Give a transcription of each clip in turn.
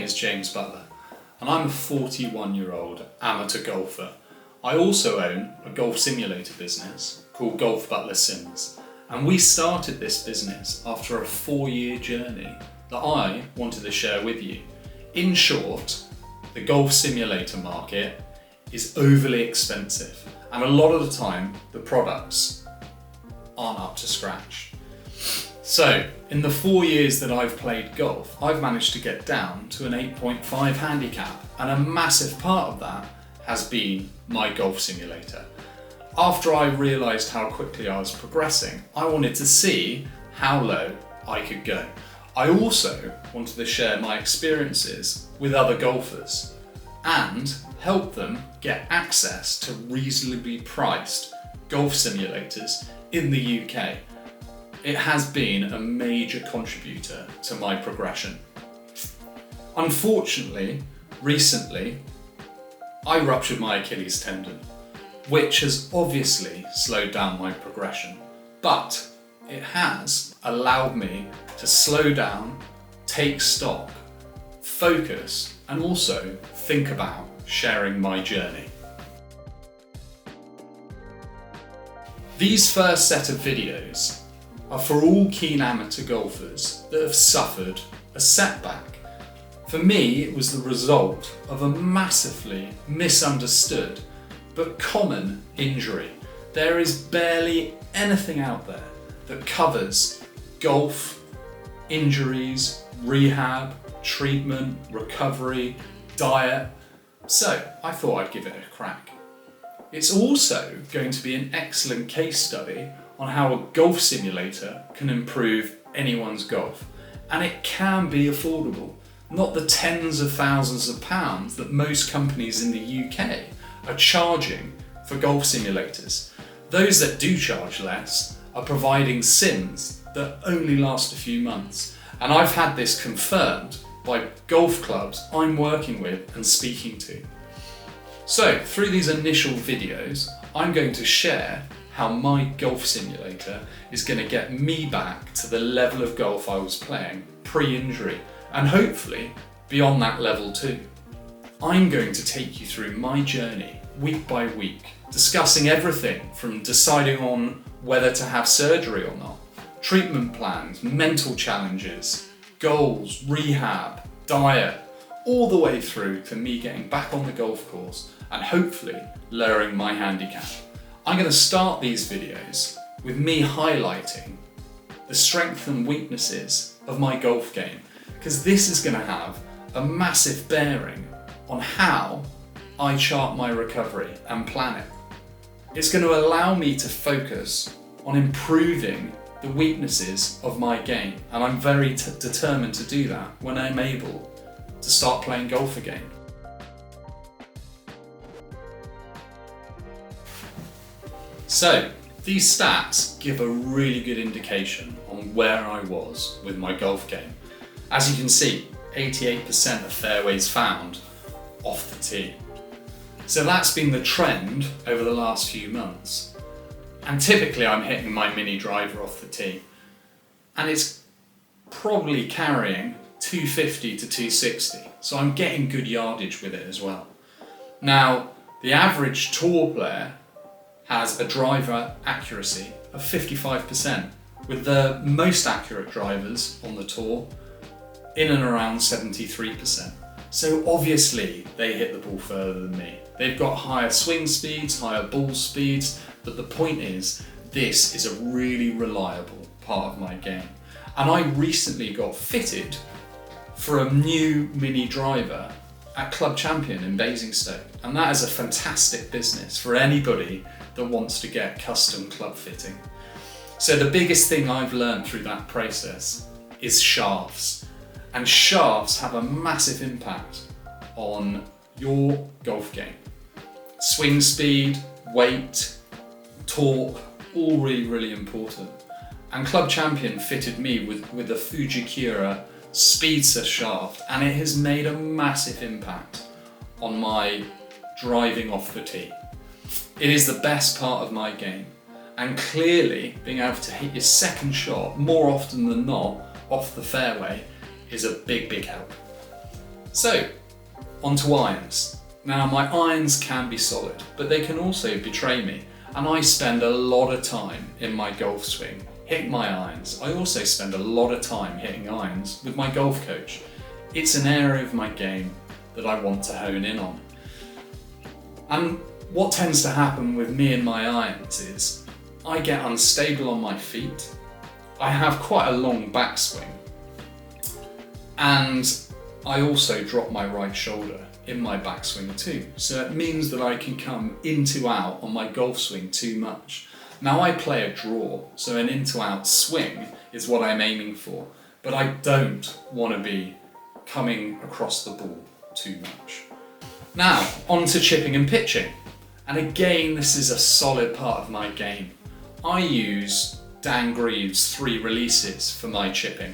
is James Butler, and I'm a 41-year-old amateur golfer. I also own a golf simulator business called Golf Butler Sims, and we started this business after a 4-year journey that I wanted to share with you. In short, the golf simulator market is overly expensive, and a lot of the time the products aren't up to scratch. So, in the 4 years that I've played golf, I've managed to get down to an 8.5 handicap, and a massive part of that has been my golf simulator. After I realised how quickly I was progressing, I wanted to see how low I could go. I also wanted to share my experiences with other golfers and help them get access to reasonably priced golf simulators in the UK. It has been a major contributor to my progression. Unfortunately, recently, I ruptured my Achilles tendon, which has obviously slowed down my progression, but it has allowed me to slow down, take stock, focus, and also think about sharing my journey. These first set of videos are for all keen amateur golfers that have suffered a setback. For me, it was the result of a massively misunderstood but common injury. There is barely anything out there that covers golf, injuries, rehab, treatment, recovery, diet, so I thought I'd give it a crack. It's also going to be an excellent case study on how a golf simulator can improve anyone's golf, and it can be affordable, not the tens of thousands of pounds that most companies in the UK are charging for golf simulators. Those that do charge less are providing sims that only last a few months, and I've had this confirmed by golf clubs I'm working with and speaking to. So through these initial videos, I'm going to share how my golf simulator is going to get me back to the level of golf I was playing pre-injury, and hopefully beyond that level too. I'm going to take you through my journey week by week, discussing everything from deciding on whether to have surgery or not, treatment plans, mental challenges, goals, rehab, diet, all the way through to me getting back on the golf course and hopefully lowering my handicap. I'm going to start these videos with me highlighting the strengths and weaknesses of my golf game, because this is going to have a massive bearing on how I chart my recovery and plan it. It's going to allow me to focus on improving the weaknesses of my game, and I'm very determined to do that when I'm able to start playing golf again. So, these stats give a really good indication on where I was with my golf game. As you can see, 88% of fairways found off the tee. So that's been the trend over the last few months. And typically I'm hitting my mini driver off the tee, and it's probably carrying 250 to 260. So I'm getting good yardage with it as well. Now, the average tour player has a driver accuracy of 55%, with the most accurate drivers on the tour in and around 73%. So obviously they hit the ball further than me. They've got higher swing speeds, higher ball speeds, but the point is, this is a really reliable part of my game. And I recently got fitted for a new mini driver at Club Champion in Basingstoke, and that is a fantastic business for anybody that wants to get custom club fitting. So the biggest thing I've learned through that process is shafts, and shafts have a massive impact on your golf game. Swing speed, weight, torque, all really important. And Club Champion fitted me with the Fujikura Speedster shaft, and it has made a massive impact on my driving off the tee. It is the best part of my game, and clearly being able to hit your second shot more often than not off the fairway is a big help. So, onto irons. Now my irons can be solid, but they can also betray me, and I spend a lot of time in my golf swing hitting my irons. I also spend a lot of time hitting irons with my golf coach. It's an area of my game that I want to hone in on. And what tends to happen with me and my irons is I get unstable on my feet, I have quite a long backswing, and I also drop my right shoulder in my backswing too. So it means that I can come into out on my golf swing too much. Now I play a draw, so an into out swing is what I'm aiming for, but I don't want to be coming across the ball too much. Now, on to chipping and pitching. And again, this is a solid part of my game. I use Dan Greaves' 3 releases for my chipping.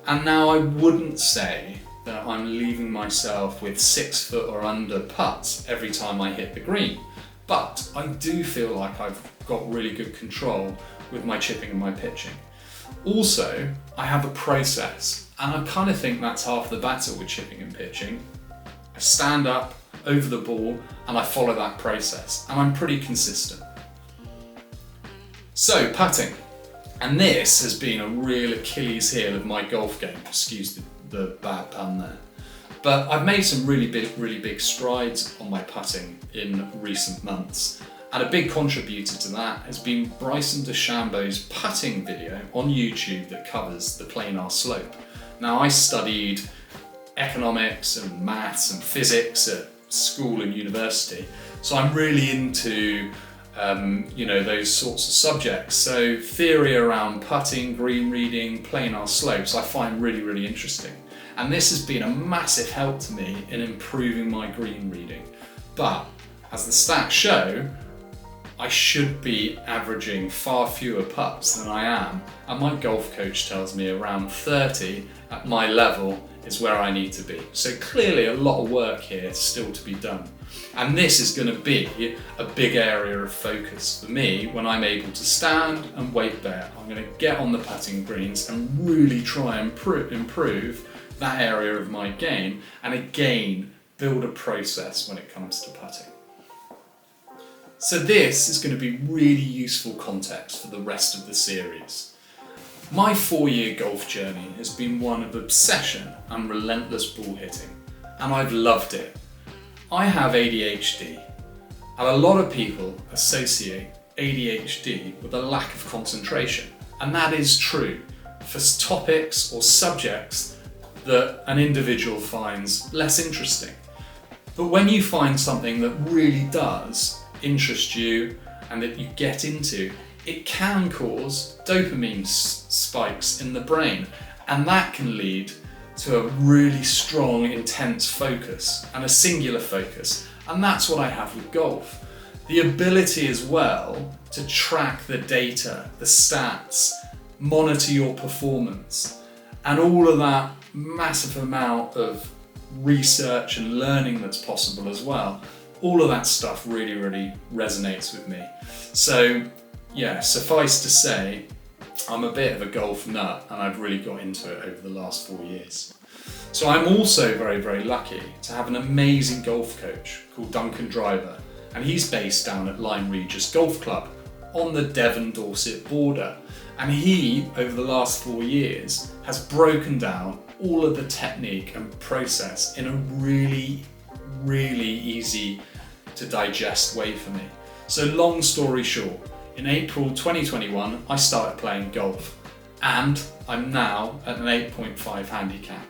And now I wouldn't say that I'm leaving myself with 6 foot or under putts every time I hit the green, but I do feel like I've got really good control with my chipping and my pitching. Also, I have a process, and I kind of think that's half the battle with chipping and pitching. I stand up over the ball and I follow that process, and I'm pretty consistent. So, putting. And this has been a real Achilles heel of my golf game, excuse the bad pun there. But I've made some really big strides on my putting in recent months. And a big contributor to that has been Bryson DeChambeau's putting video on YouTube that covers the planar slope. Now, I studied economics and maths and physics at school and university, so I'm really into those sorts of subjects. So theory around putting, green reading, planar slopes, I find really interesting. And this has been a massive help to me in improving my green reading. But as the stats show, I should be averaging far fewer putts than I am, and my golf coach tells me around 30 at my level is where I need to be. So clearly a lot of work here still to be done. And this is going to be a big area of focus for me when I'm able to stand and weight bear. I'm going to get on the putting greens and really try and improve that area of my game, and again build a process when it comes to putting. So this is going to be really useful context for the rest of the series. My 4-year golf journey has been one of obsession and relentless ball hitting, and I've loved it. I have ADHD, and a lot of people associate ADHD with a lack of concentration, and that is true for topics or subjects that an individual finds less interesting. But when you find something that really does interest you and that you get into, it can cause dopamine spikes in the brain, and that can lead to a really strong, intense focus and a singular focus. And that's what I have with golf. The ability as well to track the data, the stats, monitor your performance, and all of that massive amount of research and learning that's possible as well. All of that stuff really resonates with me. So yeah, suffice to say, I'm a bit of a golf nut, and I've really got into it over the last 4 years. So I'm also very lucky to have an amazing golf coach called Duncan Driver, and he's based down at Lyme Regis Golf Club on the Devon-Dorset border. And he, over the last 4 years, has broken down all of the technique and process in a really easy to digest way for me. So long story short, in April 2021, I started playing golf, and I'm now at an 8.5 handicap.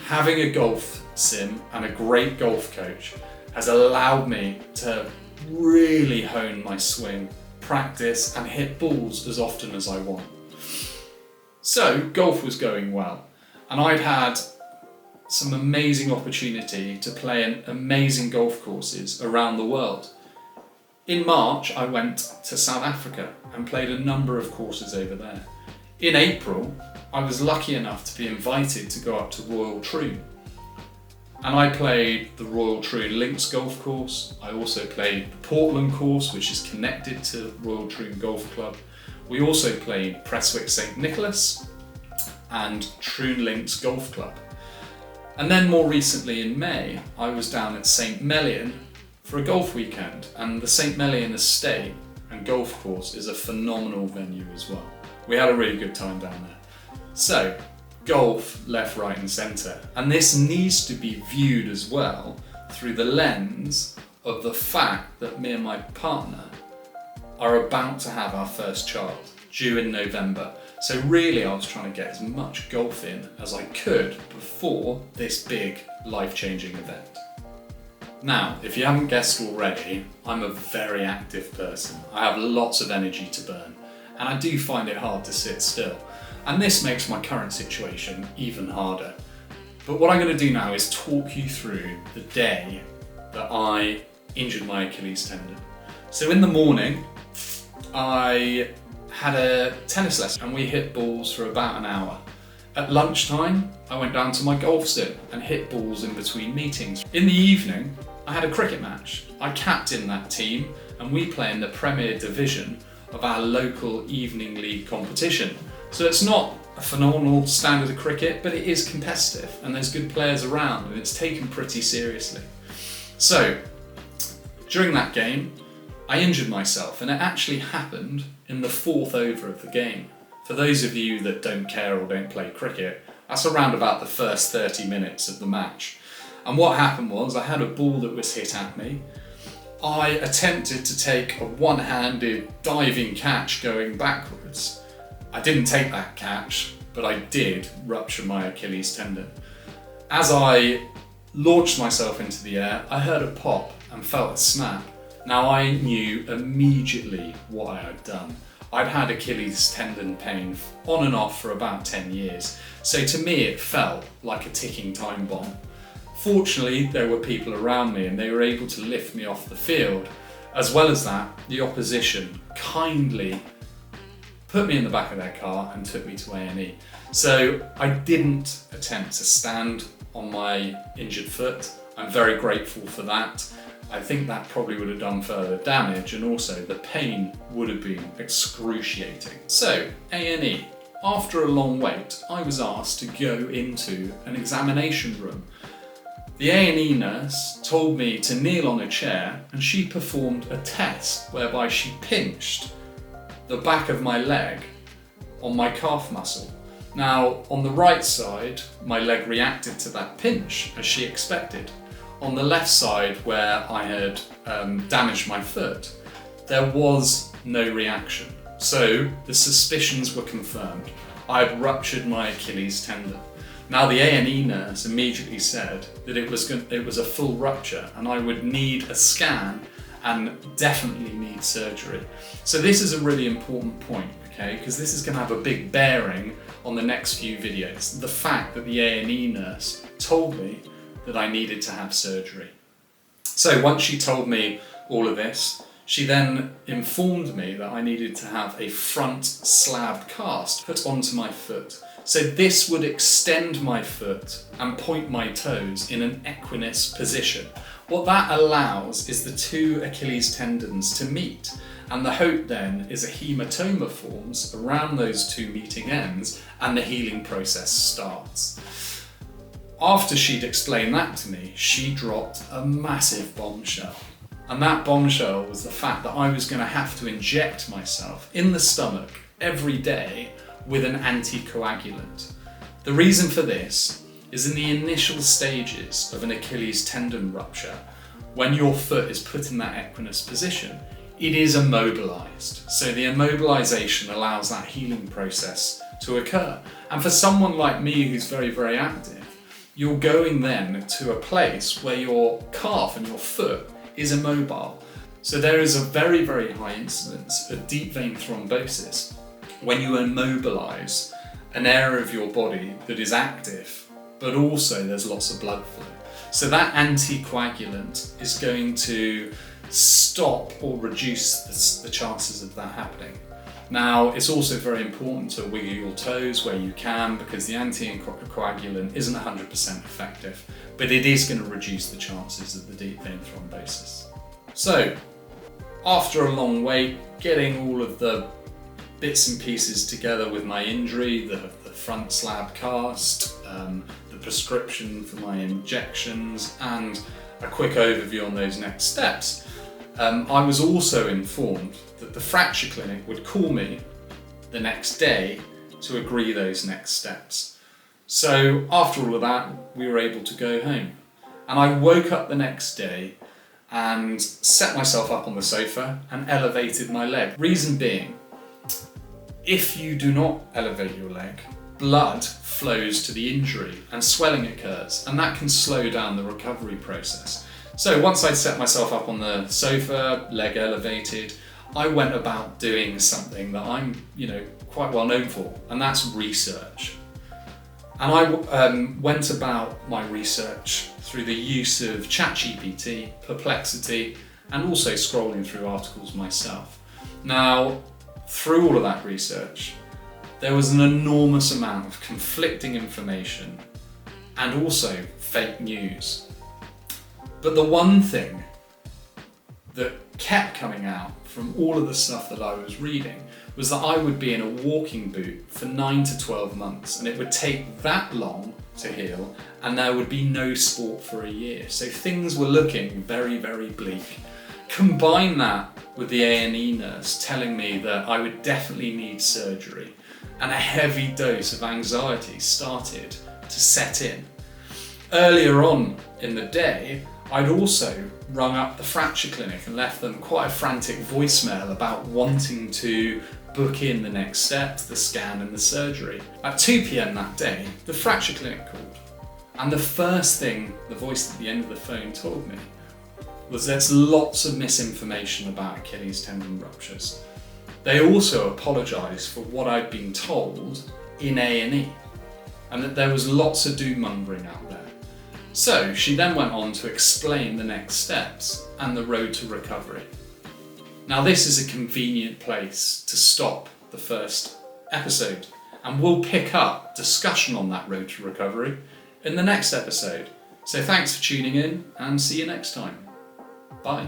Having a golf sim and a great golf coach has allowed me to really hone my swing, practice, and hit balls as often as I want. So golf was going well, and I'd had some amazing opportunity to play in amazing golf courses around the world. In March, I went to South Africa and played a number of courses over there. In April, I was lucky enough to be invited to go up to Royal Troon. And I played the Royal Troon Links golf course. I also played the Portland course, which is connected to Royal Troon Golf Club. We also played Prestwick St Nicholas and Troon Links Golf Club. And then more recently in May, I was down at St Mellion for a golf weekend, and the St Mellion Estate and golf course is a phenomenal venue as well. We had a really good time down there. So, golf left, right and centre. And this needs to be viewed as well through the lens of the fact that me and my partner are about to have our first child, due in November. So really I was trying to get as much golf in as I could before this big life-changing event. Now, if you haven't guessed already, I'm a very active person. I have lots of energy to burn, and I do find it hard to sit still. And this makes my current situation even harder. But what I'm going to do now is talk you through the day that I injured my Achilles tendon. So in the morning, I had a tennis lesson and we hit balls for about an hour. At lunchtime, I went down to my golf sim and hit balls in between meetings. In the evening, I had a cricket match. I captained that team and we play in the Premier Division of our local evening league competition. So it's not a phenomenal standard of cricket, but it is competitive and there's good players around and it's taken pretty seriously. So during that game, I injured myself, and it actually happened in the 4th over of the game. For those of you that don't care or don't play cricket, that's around about the first 30 minutes of the match. And what happened was I had a ball that was hit at me. I attempted to take a one-handed diving catch going backwards. I didn't take that catch, but I did rupture my Achilles tendon. As I launched myself into the air, I heard a pop and felt a snap. Now I knew immediately what I had done. I'd had Achilles tendon pain on and off for about 10 years, so to me it felt like a ticking time bomb. Fortunately, there were people around me and they were able to lift me off the field. As well as that, the opposition kindly put me in the back of their car and took me to A&E. So I didn't attempt to stand on my injured foot. I'm very grateful for that. I think that probably would have done further damage, and also the pain would have been excruciating. So, A&E. After a long wait, I was asked to go into an examination room. The A&E nurse told me to kneel on a chair and she performed a test whereby she pinched the back of my leg on my calf muscle. Now, on the right side, my leg reacted to that pinch as she expected. On the left side, where I had damaged my foot, there was no reaction. So the suspicions were confirmed. I had ruptured my Achilles tendon. Now the A&E nurse immediately said that it was a full rupture and I would need a scan and definitely need surgery. So this is a really important point, okay? Because this is going to have a big bearing on the next few videos. The fact that the A&E nurse told me that I needed to have surgery. So once she told me all of this, she then informed me that I needed to have a front slab cast put onto my foot. So this would extend my foot and point my toes in an equinus position. What that allows is the two Achilles tendons to meet, and the hope then is a hematoma forms around those two meeting ends and the healing process starts. After she'd explained that to me, she dropped a massive bombshell. And that bombshell was the fact that I was going to have to inject myself in the stomach every day with an anticoagulant. The reason for this is in the initial stages of an Achilles tendon rupture, when your foot is put in that equinus position, it is immobilized. So the immobilization allows that healing process to occur. And for someone like me who's very, very active, you're going then to a place where your calf and your foot is immobile. So there is a very, very high incidence of deep vein thrombosis when you immobilize an area of your body that is active, but also there's lots of blood flow. So that anticoagulant is going to stop or reduce the chances of that happening. Now, it's also very important to wiggle your toes where you can, because the anticoagulant isn't 100% effective, but it is going to reduce the chances of the deep vein thrombosis. So, after a long wait, getting all of the bits and pieces together with my injury, the front slab cast, the prescription for my injections and a quick overview on those next steps, I was also informed that the fracture clinic would call me the next day to agree those next steps. So after all of that, we were able to go home. And I woke up the next day and set myself up on the sofa and elevated my leg. Reason being, if you do not elevate your leg, blood flows to the injury and swelling occurs, and that can slow down the recovery process. So once I'd set myself up on the sofa, leg elevated, I went about doing something that I'm, quite well known for, and that's research. And I went about my research through the use of ChatGPT, Perplexity, and also scrolling through articles myself. Now, through all of that research, there was an enormous amount of conflicting information and also fake news. But the one thing that kept coming out from all of the stuff that I was reading was that I would be in a walking boot for 9 to 12 months, and it would take that long to heal, and there would be no sport for a year. So things were looking very, very bleak. Combine that with the A&E nurse telling me that I would definitely need surgery, and a heavy dose of anxiety started to set in. Earlier on in the day, I'd also rung up the fracture clinic and left them quite a frantic voicemail about wanting to book in the next steps, the scan and the surgery. At 2 p.m. that day, the fracture clinic called, and the first thing the voice at the end of the phone told me was there's lots of misinformation about Achilles tendon ruptures. They also apologised for what I'd been told in A&E, and that there was lots of doom-mongering out there. So she then went on to explain the next steps and the road to recovery. Now this is a convenient place to stop the first episode, and we'll pick up discussion on that road to recovery in the next episode. So thanks for tuning in, and see you next time. Bye.